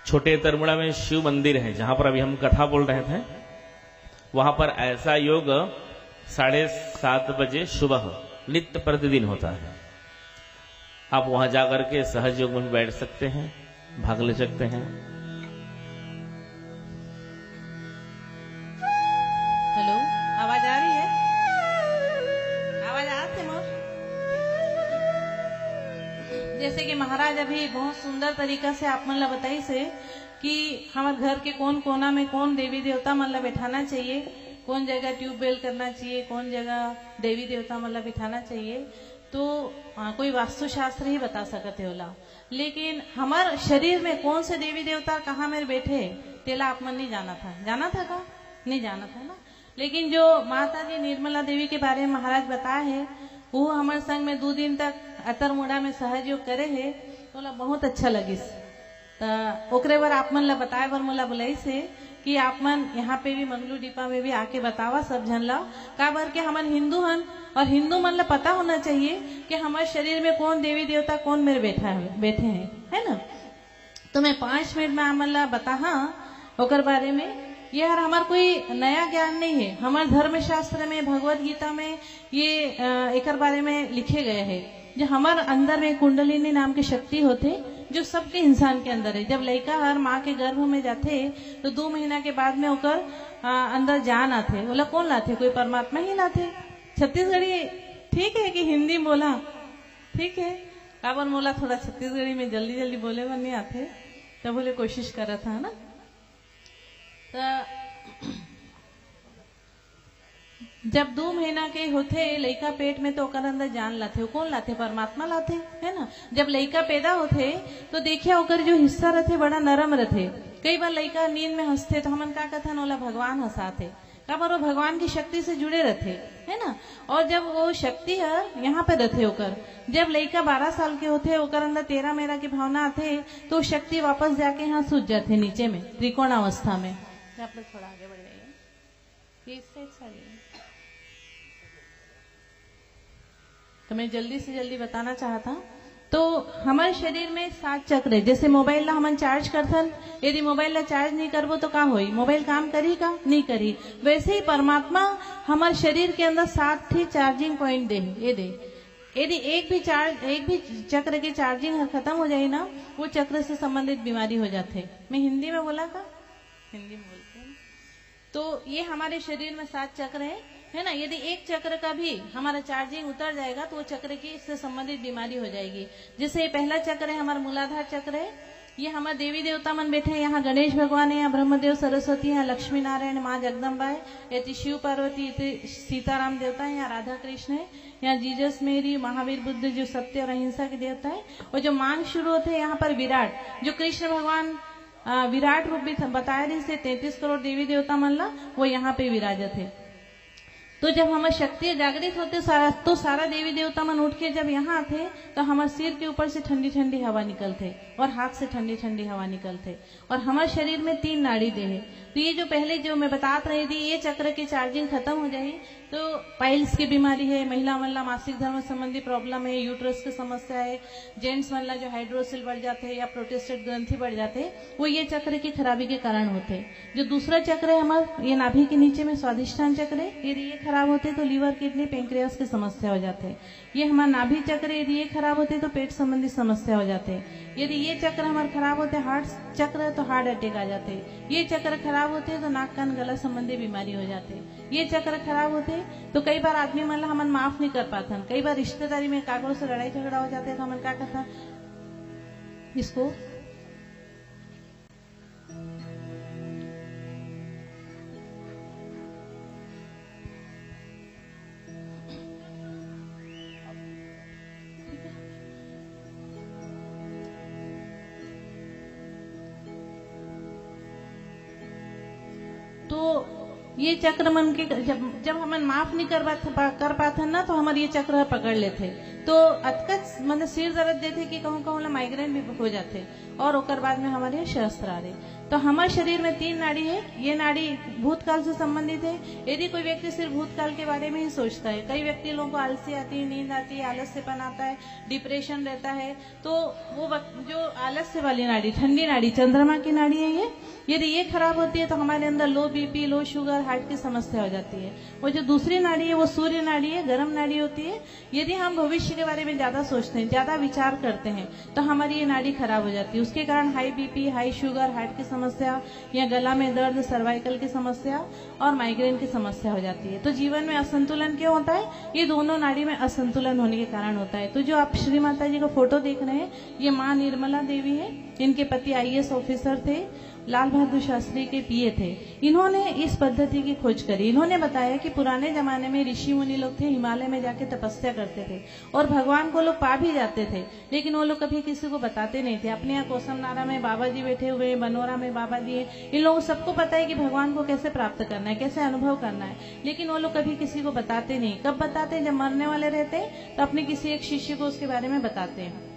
छोटे तरमुड़ा में शिव मंदिर है, जहां पर अभी हम कथा बोल रहे थे, वहां पर ऐसा योग 7:30 बजे सुबह नित्य प्रतिदिन होता है। आप वहां जाकर के सहज योग में बैठ सकते हैं, भाग ले सकते हैं। हेलो, आवाज आ रही है? आवाज आ रही है मोर? जैसे कि महाराज अभी बहुत सुंदर तरीका से आप मन ला बताई से कि हमारे घर के कौन कोना में कौन देवी देवता मन ला बैठाना चाहिए, कौन जगह ट्यूबवेल करना चाहिए, कौन जगह देवी देवता मन ला बिठाना चाहिए, तो कोई वास्तुशास्त्र ही बता सकते होला। लेकिन हमारे शरीर में कौन से देवी देवता कहाँ में बैठे तेला आप मन नहीं जाना था। जाना था का? नहीं जाना था ना। लेकिन जो माता जी निर्मला देवी के बारे में महाराज बताए है, वो हमारे संग में 2 दिन तक अतरमुड़ा में सहयोग करे है, तो बहुत अच्छा लगिस। तो ओकरे बार आप मन ला बताए बार मोला बुलाई से कि आप मन यहाँ पे भी मंगलू डिपा में भी आके बतावा सब जन ला, का बार के हमन हिंदू हन और हिंदू मन ला पता होना चाहिए कि हमारे शरीर में कौन देवी देवता कौन मेरे बैठे हैं, है ना। तो मैं 5 मिनट में आप ला बता ओकर बारे में। ये हमार कोई नया ज्ञान नहीं है, हमारे धर्म शास्त्र में भगवत गीता में ये एक बारे में लिखे गए हैं। जो हमारे अंदर में कुंडलिनी नाम की शक्ति होते जो सबके इंसान के अंदर है। जब लड़का हर माँ के गर्भ में जाते तो 2 महीना के बाद में ओकर अंदर जान आते, बोला कौन लाते? कोई परमात्मा ही लाते। छत्तीसगढ़ी ठीक है कि हिंदी बोला ठीक है, काबर मोला थोड़ा छत्तीसगढ़ी में जल्दी जल्दी बोले पर नहीं आते, तो बोले कोशिश करा था ना। तो जब 2 महीना के होते लड़का पेट में तो ओकर अंदर जान लाते, कौन लाते? परमात्मा लाते, है ना। जब लड़का पैदा होते तो देखिए ओकर जो हिस्सा रहते बड़ा नरम रहते। कई बार लड़का नींद में हंसते तो हमन का कथन ओला भगवान हंसाते, का बार वो भगवान की शक्ति से जुड़े रहते, है ना। और जब वो शक्ति है यहाँ पे रहते ओकर, जब लड़का 12 साल के होते ओकर अंदर 13 मेरा की भावना आते तो शक्ति वापस जाके यहाँ सूझ जाते नीचे में त्रिकोण अवस्था में। आप लोग थोड़ा आगे बढ़ जाइए, इस साइड से आइए। तो मैं जल्दी से जल्दी बताना चाहता। तो हमारे शरीर में 7 चक्र है। जैसे मोबाइल ला हमन चार्ज करथन, यदि मोबाइल ला चार्ज नहीं करबो तो का होई? मोबाइल काम करी का? नहीं करी। वैसे ही परमात्मा हमारे शरीर के अंदर 7 ही चार्जिंग पॉइंट दे, ये दे। यदि एक भी चक्र की चार्जिंग खत्म हो जाए ना, वो चक्र से संबंधित बीमारी हो जाते। मैं हिंदी में बोला का? हिंदी में बोलते हैं। तो ये हमारे शरीर में 7 चक्र है ना। यदि एक चक्र का भी हमारा चार्जिंग उतर जाएगा तो वो चक्र की इससे संबंधित बीमारी हो जाएगी। जैसे पहला चक्र है हमारा मूलाधार चक्र है, ये हमारे देवी देवता मन बैठे हैं। यहाँ गणेश भगवान है, यहाँ ब्रह्मदेव सरस्वती है, लक्ष्मी नारायण माँ जगदम्बा है, ये शिव पार्वती, सीताराम देवता है, यहाँ राधा कृष्ण है, यहाँ जीसस मेरी महावीर बुद्ध जो सत्य और अहिंसा के देवता है। और जो मांग शुरू होते हैं यहाँ पर विराट, जो कृष्ण भगवान विराट रूप भी बताया रही से 33 करोड़ देवी देवता मन ला वो यहाँ पे विराजत है। तो जब हमारी शक्ति जागृत होते तो सारा देवी देवता मन उठ के जब यहाँ आते तो हमारे सिर के ऊपर से ठंडी ठंडी हवा निकलते और हाथ से ठंडी ठंडी हवा निकलते। और हमारे शरीर में 3 नाड़ी दे है। तो ये जो पहले जो मैं बतात रही थी, ये चक्र की चार्जिंग खत्म हो जाए तो पाइल्स की बीमारी है, महिला मन ला मासिक धर्म संबंधी प्रॉब्लम है, यूट्रस की समस्या है, जेंट्स मन ला जो हाइड्रोसिल बढ़ जाते हैं या प्रोटेस्टेड ग्रंथि बढ़ जाते हैं, वो ये चक्र की खराबी के कारण होते हैं। जो दूसरा चक्र है हमारा ये नाभि के नीचे में स्वादिष्ठान चक्र है, यदि ये खराब होते तो लीवर किडनी पेंक्रियास की समस्या हो जाते हैं। ये हमारा नाभि चक्र यदि ये खराब होते तो पेट संबंधी समस्या हो जाते हैं। यदि ये चक्र हमारे खराब होते हार्ट चक्र है तो हार्ट अटैक आ जाते। ये चक्र खराब होते तो नाक कान गला संबंधी बीमारी हो जाते। ये चक्र खराब होते तो कई बार आदमी मन ला हमन माफ नहीं कर पाते। कई बार रिश्तेदारी में कागरों से लड़ाई झगड़ा हो जाते तो हमन क्या करता, इसको तो ये चक्र मन के जब हमन माफ नहीं कर पाते ना तो हमारे ये चक्र पकड़ लेते तो अतकच मतलब सिर दर्द देते कि कहूँ कहूँ माइग्रेन भी हो जाते। और ओकर बाद में हमारे सहस्त्रारे। तो हमारे शरीर में 3 नाड़ी है। ये नाड़ी भूतकाल से संबंधित है। यदि कोई व्यक्ति सिर्फ भूतकाल के बारे में ही सोचता है, कई व्यक्ति लोगों को आलसी आती है, नींद आती है, आलस्यपन आता है, डिप्रेशन रहता है, तो वो जो आलस्य वाली नाड़ी, ठंडी नाड़ी, चंद्रमा की नाड़ी है ये, यदि ये खराब होती है तो हमारे अंदर लो बीपी, लो शुगर, हार्ट की समस्या हो जाती है। वो जो दूसरी नाड़ी है वो सूर्य नाड़ी है, गर्म नाड़ी होती है। यदि हम भविष्य के बारे में ज्यादा सोचते हैं, ज्यादा विचार करते हैं, तो हमारी ये नाड़ी खराब हो जाती है। उसके कारण high BP, high sugar, heart की समस्या, या गला में दर्द, सर्वाइकल की समस्या और माइग्रेन की समस्या हो जाती है। तो जीवन में असंतुलन क्यों होता है? ये दोनों नाड़ी में असंतुलन होने के कारण होता है। तो जो आप श्री माता जी का फोटो देख रहे हैं, ये माँ निर्मला देवी है। इनके पति IAS ऑफिसर थे, लाल बहादुर शास्त्री के पीए थे। इन्होंने इस पद्धति की खोज करी। इन्होंने बताया कि पुराने जमाने में ऋषि मुनि लोग थे, हिमालय में जाके तपस्या करते थे और भगवान को लोग पा भी जाते थे, लेकिन वो लोग कभी किसी को बताते नहीं थे। अपने यहाँ कोसम नारा में बाबा जी बैठे हुए, बनोरा में बाबा जी है, इन लोगों सबको पता है कि भगवान को कैसे प्राप्त करना है, कैसे अनुभव करना है, लेकिन वो लोग कभी किसी को बताते नहीं। कब बताते? जब मरने वाले रहते हैं तो अपने किसी एक शिष्य को उसके बारे में बताते हैं।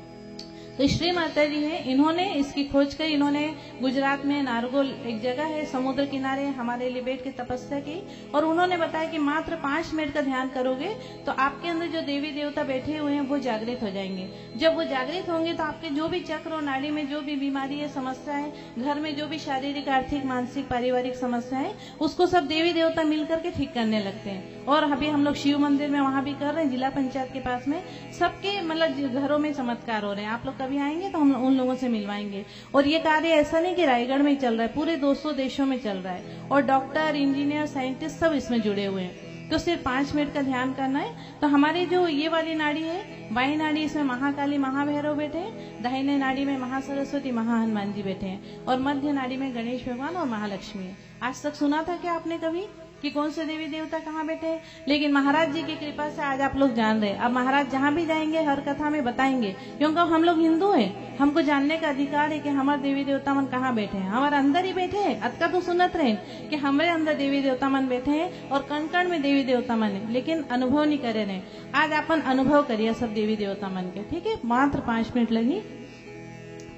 तो श्री माता जी है, इन्होंने इसकी खोज कर, इन्होंने गुजरात में नारगोल एक जगह है, समुद्र किनारे, हमारे लिए बैठ के तपस्या की और उन्होंने बताया कि मात्र 5 मिनट का ध्यान करोगे तो आपके अंदर जो देवी देवता बैठे हुए हैं वो जागृत हो जाएंगे। जब वो जागृत होंगे तो आपके जो भी चक्र और नाड़ी में जो भी बीमारी है, समस्या है, घर में जो भी शारीरिक, आर्थिक, मानसिक, पारिवारिक समस्या है, उसको सब देवी देवता मिलकर के ठीक करने लगते हैं। और अभी हम लोग शिव मंदिर में वहां भी कर रहे हैं, जिला पंचायत के पास में, सबके मतलब घरों में चमत्कार हो रहे हैं। आप लोग कभी आएंगे तो हम उन लोगों से मिलवाएंगे। और ये कार्य ऐसा नहीं कि रायगढ़ में चल रहा है, पूरे 200 देशों में चल रहा है और डॉक्टर, इंजीनियर, साइंटिस्ट सब इसमें जुड़े हुए हैं। तो सिर्फ 5 मिनट का ध्यान करना है। तो हमारी जो ये वाली नाड़ी है, बाई नाड़ी, इसमें महाकाली, महाभैरव बैठे हैं, दाहिने नाड़ी में महासरस्वती, महाहनुमान जी बैठे हैं और मध्य नाड़ी में गणेश भगवान और महालक्ष्मी है। आज तक सुना था क्या आपने कभी कि कौन से देवी देवता कहाँ बैठे हैं? लेकिन महाराज जी की कृपा से आज आप लोग जान रहे हैं। अब महाराज जहाँ भी जाएंगे हर कथा में बताएंगे, क्योंकि हम लोग हिंदू हैं, हमको जानने का अधिकार है कि हमारे देवी देवता मन कहाँ बैठे हैं। हमारे अंदर ही बैठे हैं। अतका तो सुनत रहे कि हमारे अंदर देवी देवता मन बैठे हैं और कण कण में देवी देवता मन है, लेकिन अनुभव नहीं करे रहे। आज अपन अनुभव करिए सब देवी देवता मन के, ठीक है? मात्र 5 मिनट लगी,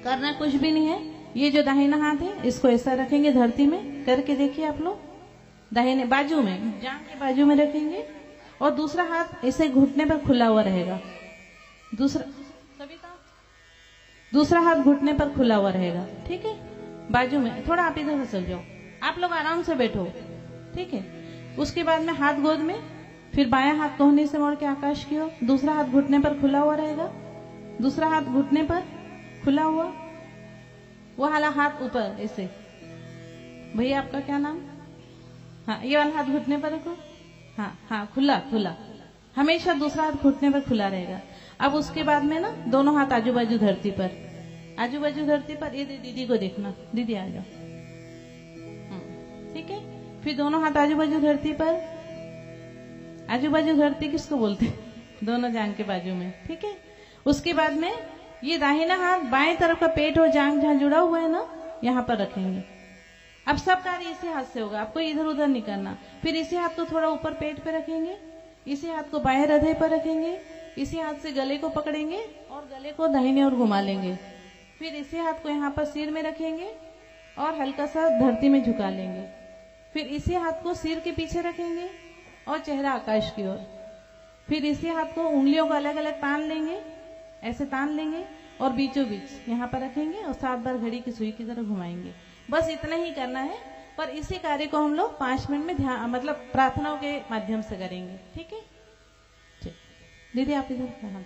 करना कुछ भी नहीं है। ये जो दाहिना हाथ है इसको ऐसा रखेंगे धरती में, करके देखिए आप लोग, दाहिने बाजू में, जांघ के बाजू में रखेंगे और दूसरा हाथ ऐसे घुटने पर खुला हुआ रहेगा। दूसरा हाथ घुटने पर खुला हुआ रहेगा, ठीक है? बाजू में, थोड़ा आप इधर से चल जाओ, आप लोग आराम से बैठो, ठीक है? उसके बाद में हाथ गोद में, फिर बायां हाथ कोहनी से मोड़ के आकाश की ओर, दूसरा हाथ घुटने पर खुला हुआ रहेगा, दूसरा हाथ घुटने पर खुला हुआ, वो वाला हाथ ऊपर ऐसे। भैया आपका क्या नाम? हाँ, ये वाला हाथ घुटने पर रखो। हाँ हाँ, खुला खुला, हमेशा दूसरा हाथ घुटने पर खुला रहेगा। अब उसके बाद में ना दोनों हाथ आजू बाजू धरती पर, आजू बाजू धरती पर। ये दीदी को देखना, दीदी आ जाओ, ठीक है? फिर दोनों हाथ आजू बाजू धरती पर। आजू बाजू धरती किसको बोलते हैं? दोनों जांघ के बाजू में, ठीक है? उसके बाद में ये दाहिना हाथ बाएं तरफ का पेट और जांघ जहां जुड़ा हुआ है ना, यहाँ पर रखेंगे। अब सब कार्य इसी हाथ से होगा, आपको इधर उधर नहीं करना। फिर इसी हाथ को थोड़ा ऊपर पेट पे रखेंगे, इसी हाथ को बाएं हृदय पर रखेंगे, इसी हाथ से गले को पकड़ेंगे और गले को दाहिने ओर घुमा लेंगे। फिर इसी हाथ को यहाँ पर सिर में रखेंगे और हल्का सा धरती में झुका लेंगे। फिर इसी हाथ को सिर के पीछे रखेंगे और चेहरा आकाश की ओर। फिर इसी हाथ को उंगलियों को अलग अलग तान लेंगे, ऐसे तान लेंगे और बीचों बीच यहाँ पर रखेंगे और 7 बार घड़ी की सुई की तरह घुमाएंगे। बस इतना ही करना है। पर इसी कार्य को हम लोग 5 मिनट में ध्यान, मतलब प्रार्थनाओं के माध्यम से करेंगे, ठीक है? ठीक, दीदी आप इधर।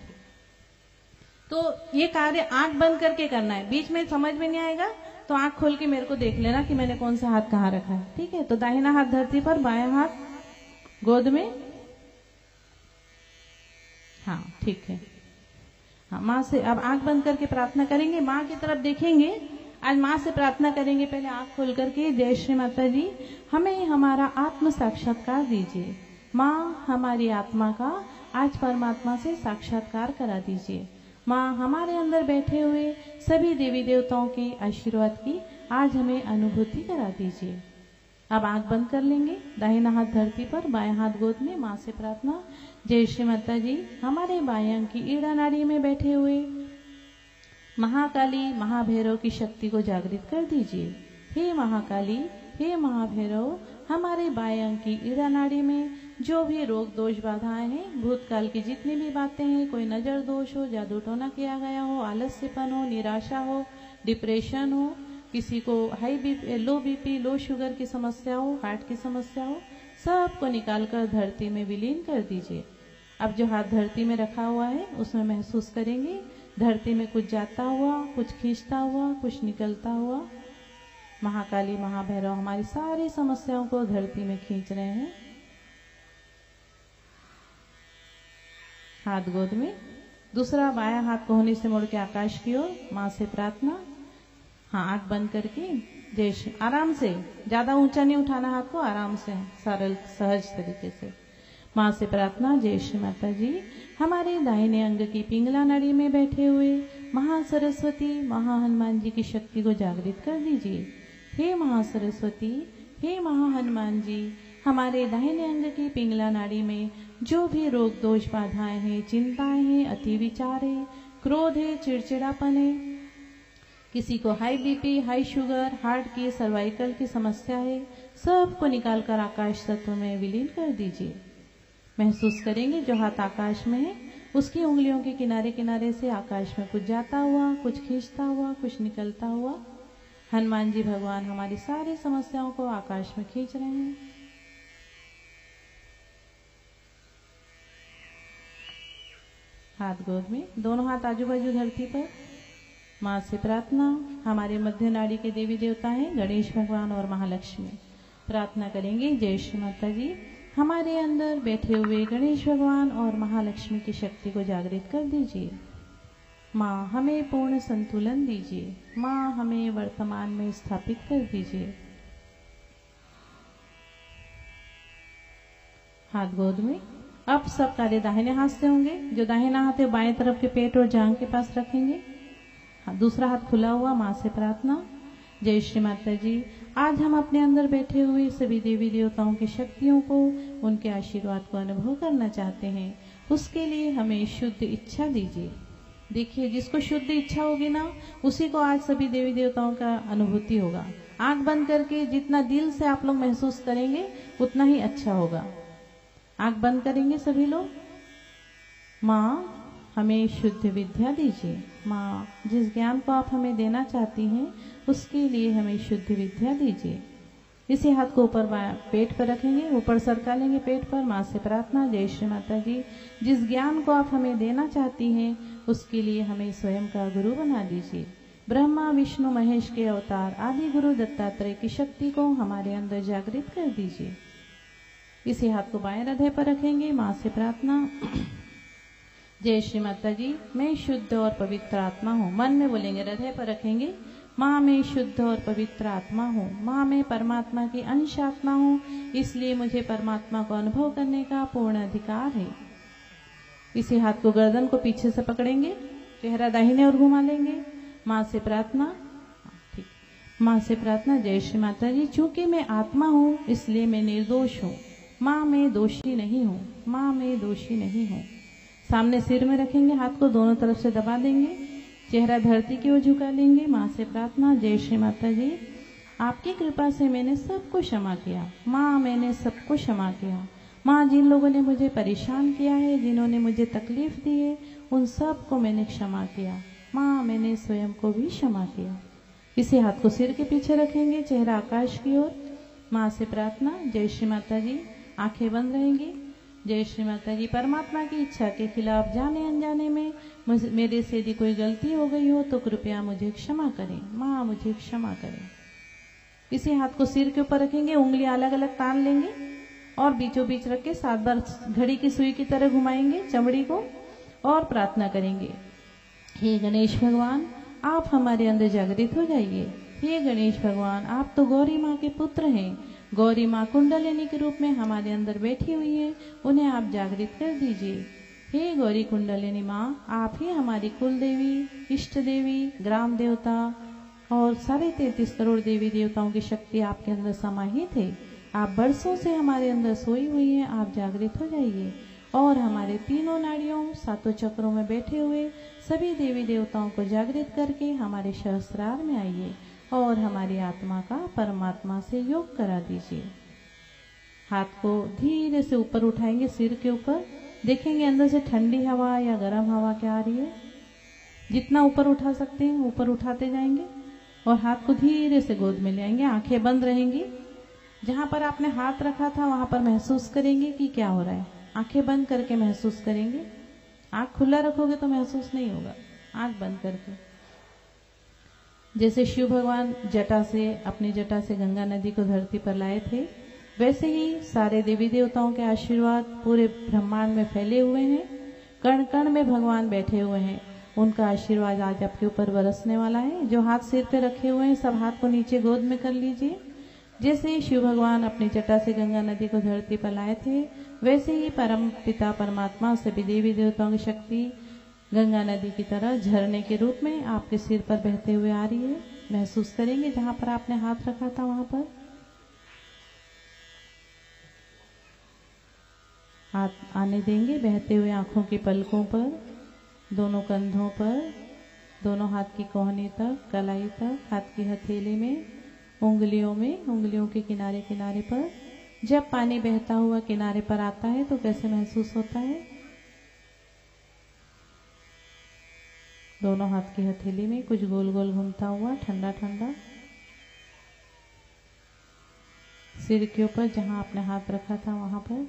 तो ये कार्य आंख बंद करके करना है। बीच में समझ में नहीं आएगा तो आंख खोल के मेरे को देख लेना कि मैंने कौन सा हाथ कहाँ रखा है, ठीक है? तो दाहिना हाथ धरती पर, बायां हाथ गोद में। हाँ, ठीक है। हाँ, माँ से अब आंख बंद करके प्रार्थना करेंगे, माँ की तरफ देखेंगे। आज माँ से प्रार्थना करेंगे, पहले आंख खोल करके। जय श्री माता जी, हमें हमारा आत्म साक्षात्कार दीजिए। माँ, हमारी आत्मा का आज परमात्मा से साक्षात्कार करा दीजिए। माँ, हमारे अंदर बैठे हुए सभी देवी देवताओं के आशीर्वाद की आज हमें अनुभूति करा दीजिए। अब आंख बंद कर लेंगे, दाहिना हाथ धरती पर, बायां हाथ गोद में। माँ से प्रार्थना। जय श्री माता जी, हमारे बायां की ईड़ा नाड़ी में बैठे हुए महाकाली महाभैरव की शक्ति को जागृत कर दीजिए। हे महाकाली, हे महाभैरव, हमारे बाएं अंग की ईड़ा नाड़ी में जो भी रोग दोष बाधाएं हैं, भूतकाल की जितनी भी बातें हैं, कोई नजर दोष हो, जादू टोना किया गया हो, आलस्यपन हो, निराशा हो, डिप्रेशन हो, किसी को हाई बीपी, लो बीपी, लो शुगर की समस्या हो, हार्ट की समस्या हो, सबको निकालकर धरती में विलीन कर दीजिए। अब जो हाथ धरती में रखा हुआ है उसमें महसूस करेंगे धरती में कुछ जाता हुआ, कुछ खींचता हुआ, कुछ निकलता हुआ। महाकाली महाभैरव हमारी सारी समस्याओं को धरती में खींच रहे हैं। हाथ गोद में, दूसरा बायां हाथ कोहनी से मुड़ के आकाश की ओर, माँ से प्रार्थना। हाँ, आंख बंद करके जय, आराम से, ज्यादा ऊंचा नहीं उठाना हाथ को, आराम से, सरल सहज तरीके से। माँ से प्रार्थना। जय श्री माता जी, हमारे दाहिने अंग की पिंगला नाड़ी में बैठे हुए महासरस्वती महाहनुमान जी की शक्ति को जागृत कर दीजिए। हे महासरस्वती, हे महाहनुमान जी, हमारे दाहिने अंग की पिंगला नाड़ी में जो भी रोग दोष बाधाएं हैं, चिंताएं हैं, अति विचार है, क्रोध है, चिड़चिड़ापन है, किसी को high BP, high sugar, heart की, सर्वाइकल की समस्या है, सबको निकालकर आकाश तत्व में विलीन कर दीजिए। महसूस करेंगे जो हाथ आकाश में है उसकी उंगलियों के किनारे किनारे से आकाश में कुछ जाता हुआ, कुछ खींचता हुआ, कुछ निकलता हुआ। हनुमान जी भगवान हमारी सारी समस्याओं को आकाश में खींच रहे हैं। हाथ गोद में, दोनों हाथ आजू बाजू धरती पर। माँ से प्रार्थना। हमारे मध्य नाड़ी के देवी देवता हैं गणेश भगवान और महालक्ष्मी। प्रार्थना करेंगे। जय श्री माता जी, हमारे अंदर बैठे हुए गणेश भगवान और महालक्ष्मी की शक्ति को जागृत कर दीजिए। माँ, हमें पूर्ण संतुलन दीजिए। माँ, हमें वर्तमान में स्थापित कर दीजिए। हाथ गोद में। अब सब कार्य दाहिने हाथ से होंगे। जो दाहिना हाथ है बाएं तरफ के पेट और जांघ के पास रखेंगे। दूसरा हाथ खुला हुआ। माँ से प्रार्थना। जय श्री माता जी, आज हम अपने अंदर बैठे हुए सभी देवी देवताओं की शक्तियों को, उनके आशीर्वाद को अनुभव करना चाहते हैं। उसके लिए हमें शुद्ध इच्छा दीजिए। देखिए, जिसको शुद्ध इच्छा होगी ना, उसी को आज सभी देवी देवताओं का अनुभूति होगा। आंख बंद करके जितना दिल से आप लोग महसूस करेंगे उतना ही अच्छा होगा। आंख बंद करेंगे सभी लोग। माँ, हमें शुद्ध विद्या दीजिए। माँ, जिस ज्ञान को आप हमें देना चाहती हैं उसके लिए हमें शुद्ध विद्या दीजिए। इसी हाथ को ऊपर पेट पर रखेंगे, ऊपर सरका लेंगे पेट पर। माँ से प्रार्थना। जय श्री माता जी, जिस ज्ञान को आप हमें देना चाहती हैं उसके लिए हमें स्वयं का गुरु बना दीजिए। ब्रह्मा विष्णु महेश के अवतार आदि गुरु दत्तात्रेय की शक्ति को हमारे अंदर जागृत कर दीजिए। इसी हाथ को बाएं हृदय पर रखेंगे। माँ से प्रार्थना। जय श्री माता जी, मैं शुद्ध और पवित्र आत्मा हूँ। मन में बोलेंगे, हृदय पर रखेंगे। माँ, मैं शुद्ध और पवित्र आत्मा हूँ। माँ, मैं परमात्मा की अंश आत्मा हूँ, इसलिए मुझे परमात्मा को अनुभव करने का पूर्ण अधिकार है। इसी हाथ को गर्दन को पीछे से पकड़ेंगे, चेहरा दाहिने और घुमा लेंगे। माँ से प्रार्थना। ठीक, माँ से प्रार्थना। जय श्री माता जी, चूंकि मैं आत्मा हूँ इसलिए मैं निर्दोष हूँ। माँ, मैं दोषी नहीं हूँ। माँ, मैं दोषी नहीं हूँ। सामने सिर में रखेंगे, हाथ को दोनों तरफ से दबा देंगे, चेहरा धरती की ओर झुका लेंगे। माँ से प्रार्थना। जय श्री माता जी, आपकी कृपा से मैंने सबको क्षमा किया। माँ, मैंने सबको क्षमा किया। माँ, जिन लोगों ने मुझे परेशान किया है, जिन्होंने मुझे तकलीफ दी है, उन सब को मैंने क्षमा किया। माँ, मैंने स्वयं को भी क्षमा किया। इसी हाथ को सिर के पीछे रखेंगे, चेहरा आकाश की ओर। माँ से प्रार्थना। जय श्री माता जी, आंखें बंद रहेंगी। जय श्री माता जी, परमात्मा की इच्छा के खिलाफ जाने अनजाने में मेरे से यदि कोई गलती हो गई हो तो कृपया मुझे क्षमा करें। माँ, मुझे क्षमा करें। इसी हाथ को सिर के ऊपर रखेंगे, उंगलियां अलग अलग तान लेंगे और बीचों बीच रख के 7 बार घड़ी की सुई की तरह घुमाएंगे चमड़ी को और प्रार्थना करेंगे। हे गणेश भगवान, आप हमारे अंदर जागृत हो जाइए। हे गणेश भगवान, आप तो गौरी माँ के पुत्र हैं। गौरी माँ कुंडलिनी के रूप में हमारे अंदर बैठी हुई है, उन्हें आप जागृत कर दीजिए। हे गौरी कुंडलिनी माँ, आप ही हमारी कुल देवी, इष्ट देवी, ग्राम देवता और 33.5 करोड़ देवी देवताओं की शक्ति आपके अंदर समाहित है। आप बरसों से हमारे अंदर सोई हुई हैं, आप जागृत हो जाइए और हमारे तीनों नाड़ियों सातों चक्रों में बैठे हुए सभी देवी देवताओं को जागृत करके हमारे सहस्त्रार में आइए और हमारी आत्मा का परमात्मा से योग करा दीजिए। हाथ को धीरे से ऊपर उठाएंगे सिर के ऊपर, देखेंगे अंदर से ठंडी हवा या गर्म हवा क्या आ रही है। जितना ऊपर उठा सकते हैं ऊपर उठाते जाएंगे और हाथ को धीरे से गोद में ले आएंगे। आंखें बंद रहेंगी। जहां पर आपने हाथ रखा था वहां पर महसूस करेंगे कि क्या हो रहा है। आंखें बंद करके महसूस करेंगे। आंख खुला रखोगे तो महसूस नहीं होगा। आंख बंद करके, जैसे शिव भगवान जटा से अपनी जटा से गंगा नदी को धरती पर लाए थे, वैसे ही सारे देवी देवताओं के आशीर्वाद पूरे ब्रह्मांड में फैले हुए हैं। कण कण में भगवान बैठे हुए हैं। उनका आशीर्वाद आज आपके ऊपर बरसने वाला है। जो हाथ सिर पे रखे हुए हैं सब हाथ को नीचे गोद में कर लीजिए। जैसे ही शिव भगवान अपनी जटा से गंगा नदी को धरती पर लाए थे, वैसे ही परम पिता परमात्मा सभी देवी देवताओं की शक्ति गंगा नदी की तरह झरने के रूप में आपके सिर पर बहते हुए आ रही है। महसूस करेंगे जहां पर आपने हाथ रखा था वहां पर हाथ आने देंगे, बहते हुए आंखों की पलकों पर, दोनों कंधों पर, दोनों हाथ की कोहनी तक, कलाई तक, हाथ की हथेली में, उंगलियों में, उंगलियों के किनारे किनारे पर। जब पानी बहता हुआ किनारे पर आता है तो कैसे महसूस होता है? दोनों हाथ की हथेली में कुछ गोल गोल घूमता हुआ, ठंडा ठंडा। सिर के ऊपर जहां आपने हाथ रखा था वहां पर।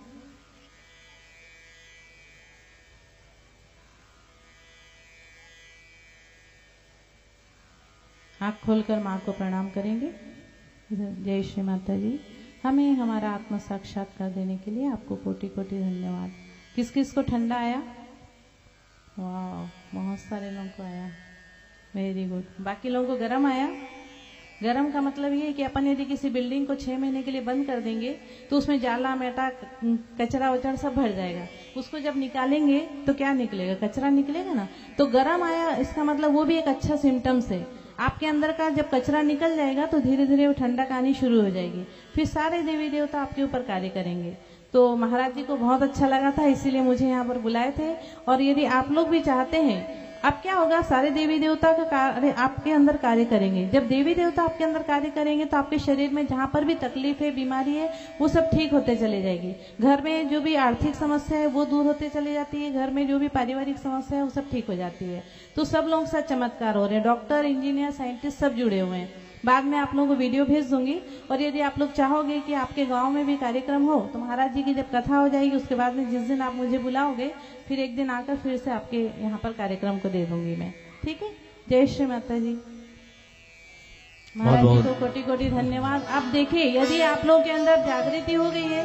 आँख खोलकर माँ को प्रणाम करेंगे। जय श्री माता जी। हमें हमारा आत्म साक्षात्कार देने के लिए आपको कोटि कोटि धन्यवाद। किस किस को ठंडा आया? वाह, बहुत सारे लोगों को आया। Very good. बाकी लोगों को गर्म आया? गर्म का मतलब ये है कि अपन यदि किसी बिल्डिंग को 6 महीने के लिए बंद कर देंगे तो उसमें जाला मेटा कचरा वचरा सब भर जाएगा। उसको जब निकालेंगे तो क्या निकलेगा? कचरा निकलेगा ना। तो गर्म आया इसका मतलब वो भी एक अच्छा सिम्टम्स है। आपके अंदर का जब कचरा निकल जाएगा तो धीरे धीरे वो ठंडक आनी शुरू हो जाएगी। फिर सारे देवी देवता आपके ऊपर कार्य करेंगे। तो महाराज जी को बहुत अच्छा लगा था, इसीलिए मुझे यहाँ पर बुलाए थे। और यदि आप लोग भी चाहते हैं, अब क्या होगा, सारे देवी देवता का कार्य आपके अंदर कार्य करेंगे। जब देवी देवता आपके अंदर कार्य करेंगे तो आपके शरीर में जहां पर भी तकलीफ है, बीमारी है, वो सब ठीक होते चले जाएगी। घर में जो भी आर्थिक समस्या है वो दूर होते चले जाती है। घर में जो भी पारिवारिक समस्या है वो सब ठीक हो जाती है। तो सब लोगों के साथ चमत्कार हो रहे हैं। डॉक्टर, इंजीनियर, साइंटिस्ट सब जुड़े हुए हैं। बाद में आप लोगों को वीडियो भेज दूंगी। और यदि आप लोग चाहोगे कि आपके गांव में भी कार्यक्रम हो तो महाराज जी की जब कथा हो जाएगी उसके बाद में जिस दिन आप मुझे बुलाओगे फिर एक दिन आकर फिर से आपके यहाँ पर कार्यक्रम को दे दूंगी मैं। ठीक है। जय श्री माता जी। महाराज जी को कोटि कोटि धन्यवाद। अब देखिए, यदि आप लोगों के अंदर जागृति हो गई है,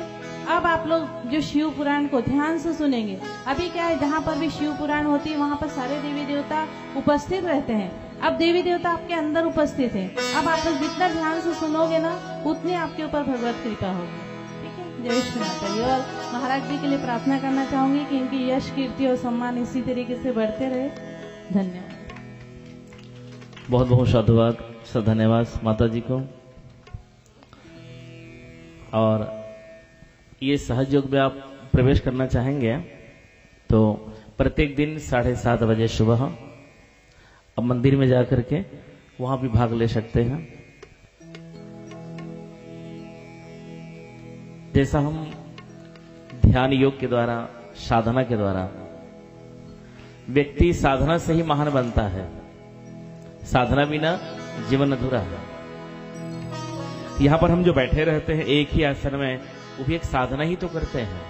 अब आप लोग जो शिव पुराण को ध्यान से सुनेंगे। अभी क्या है, जहाँ पर भी शिव पुराण होती है वहाँ पर सारे देवी देवता उपस्थित रहते हैं। अब देवी देवता आपके अंदर उपस्थित है। अब आप लोग जितना ध्यान से सुनोगे ना उतनी आपके ऊपर भगवत कृपा होगी। ठीक है। जय श्री माता जी। और महाराज जी के लिए प्रार्थना करना चाहूंगी कि इनकी यश, कीर्ति और सम्मान इसी तरीके से बढ़ते रहे। धन्यवाद। बहुत बहुत साधुवाद, धन्यवाद माता जी को। और ये सहज योग में आप प्रवेश करना चाहेंगे तो प्रत्येक दिन 7:30 बजे सुबह अब मंदिर में जाकर के वहां भी भाग ले सकते हैं। जैसा हम ध्यान योग के द्वारा, साधना के द्वारा, व्यक्ति साधना से ही महान बनता है। साधना बिना जीवन अधूरा है। यहां पर हम जो बैठे रहते हैं एक ही आसन में, वो भी एक साधना ही तो करते हैं।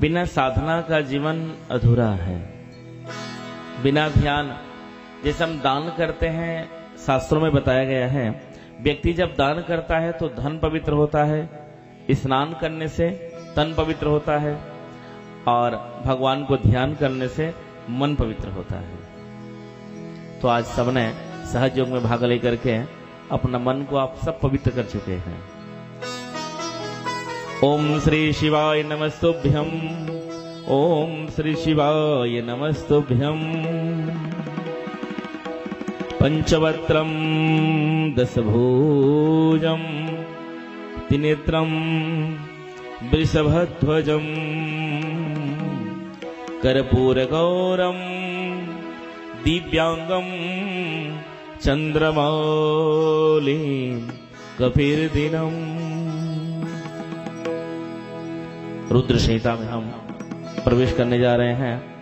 बिना साधना का जीवन अधूरा है। बिना ध्यान, जैसे हम दान करते हैं, शास्त्रों में बताया गया है, व्यक्ति जब दान करता है तो धन पवित्र होता है, स्नान करने से तन पवित्र होता है, और भगवान को ध्यान करने से मन पवित्र होता है। तो आज सबने सहज योग में भाग लेकर के अपना मन को आप सब पवित्र कर चुके हैं। ओम श्री शिवाय नमस्तुभ्यम। ओम श्री शिवाय नमस्तुभ्यम। पंचवक्त्रम दशभुजम त्रिनेत्रम वृषभध्वजम् कर्पूरगौरम् दिव्यांगम् चंद्रमौलिम् कपिर्दिनम्। रुद्र संहिता में हम प्रवेश करने जा रहे हैं।